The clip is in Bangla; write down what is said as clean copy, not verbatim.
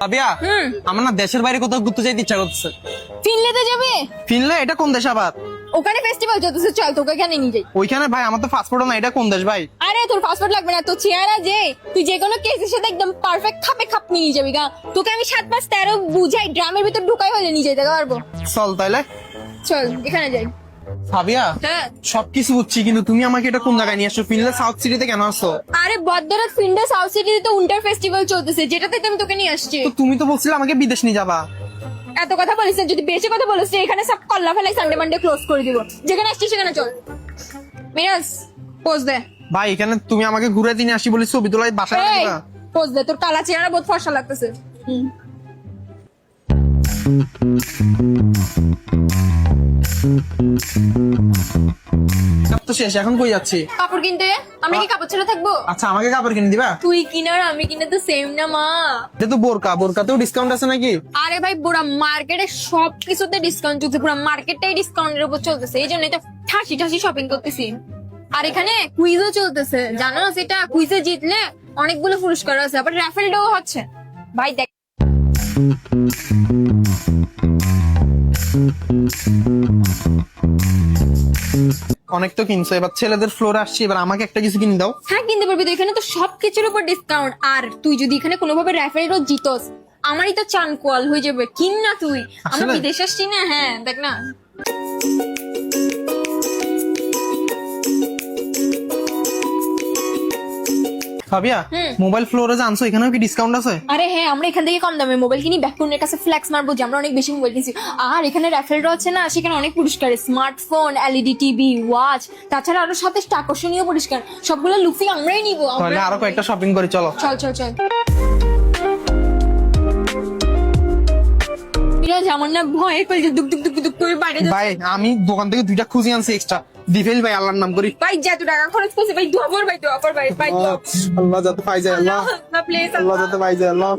সাবিয়া, আমার না দেশের বাইরে কোথাও ঘুরতে যাইতে ইচ্ছা করতেছে। ফিনল্যান্ডে যাবে? ফিনল্যান্ড? এটা কোন দেশ আবার? ওখানে ফেস্টিভ্যাল চলতেছে, চল তোকে এখানে নিয়ে যাই। ওইখানে ভাই আমার তো পাসপোর্টও না, এটা কোন দেশ ভাই? আরে তোর পাসপোর্ট লাগবে না, তোর চেহারা যে তুই যে কোনো কেসের সাথে একদম পারফেক্ট খাপে খাপ নিয়ে যাবি গা। তোকে আমি 7-5-13 বুঝাই ড্রামের ভিতর ঢুকাই হলে নিয়ে যেতে পারবো। চল তাইলে। চল এখানে যাই। সাবিয়া, হ্যাঁ সবকিছু বুঝছি, কিন্তু তুমি আমাকে এটা কোন জায়গায় নিয়ে আসছো? ফিনল্যান্ড সাউথ সিটিতে কেন আসছো? আরে বদ্দারাত ফিনল্যান্ড সাউথ সিটিতে তো উইন্টার ফেস্টিভ্যাল চলতেছে, যেটাতে আমি তোকে নিয়ে আসছি। তো তুমি তো বলছিলে আমাকে বিদেশ নিয়ে যাবা। এত কথা বলিস না, যদি বেশি কথা বলিস এখানে সব কল্লা ফেলাই সানডে মানডে ক্লোজ করে দিব। যেখানে আসছিস সেখানে চল। মিরাজ পোজ দে। ভাই এখানে তুমি আমাকে ঘুরে দিনে আসি বলি ছবি তোলাই বাসায় এই দিবা? পোজ দে, তোর কালা চেহারা বহুত ফর্সা লাগতেছে। সব তো শেষ, এখন কই যাচ্ছি? কাপড় কিনতে। আমরা কি কাপড় ছেড়ে থাকবো? আচ্ছা, আমাকে কাপড় কিনে দিবা? তুই কিনার আমি কিনে তো সেম না মা। এটা তো বোরকা, বোরকাতেও ডিসকাউন্ট আছে নাকি? আরে ভাই পুরা মার্কেটে সব কিছুতে ডিসকাউন্ট চলছে, পুরো মার্কেটটাই ডিসকাউন্টের উপর চলতেছে, এই জন্যই তো ঠাসি ঠাসি শপিং করতেছি। আর এখানে কুইজও চলতেছে, জানো সেটা? কুইজে জিতলে অনেকগুলো পুরস্কার আছে, আবার র্যাফেল ডো হচ্ছে। ভাই দেখ, অনেক তো কিনছো, এবার ছেলেদের ফ্লোরে আসছি, এবার আমাকে একটা কিছু কিনে দাও। হ্যাঁ কিনতে পারবি তো, এখানে তো সবকিছুর উপর ডিসকাউন্ট। আর তুই যদি এখানে কোনোভাবে র্যাফেল ডো জিতস, আমারই তো চান কোয়াল হয়ে যাবে। কিন না তুই, আমরা আসলে? বিদেশ আসছি না। হ্যাঁ দেখ না। সাবিয়া, মোবাইল ফ্লোরে যে আনছো, এখানেও কি ডিসকাউন্ট আছে? আরে হ্যাঁ, আমরা এখান থেকে কম দামে মোবাইল কিনি, ব্যাকগ্রাউন্ডের কাছে ফ্ল্যাক্স মারবো যে আমরা অনেক বেশি মোবাইল কিনছি। আর এখানে র্যাফেল ড্র আছে না, সেখানে অনেক পুরস্কার, স্মার্টফোন, এলইডি টিভি, ওয়াচ, তাছাড়া আরো সাথে আকর্ষণীয় পুরস্কার, সবগুলো লুফি আমরাই নিবো। তাহলে আরো কয়েকটা শপিং করি, চলো। চল চল চল। মিরাজ, আমার না ভয় করে দুক দুক দুক দুক করে বাইরে যাচ্ছে। ভাই আমি দোকান থেকে 2টা খুঁজি আনছি এক্সট্রা, দিফেল ভাই আল্লাহর নাম করি। ভাই যত টাকা খরচ করছে ভাই, দোয়া কর ভাই, দোয়া কর ভাই, ভাই দোয়া। আল্লাহ যাতে পাই যায়, আল্লাহ না প্লিজ আল্লাহ যাতে পাই যায়, আল্লাহ।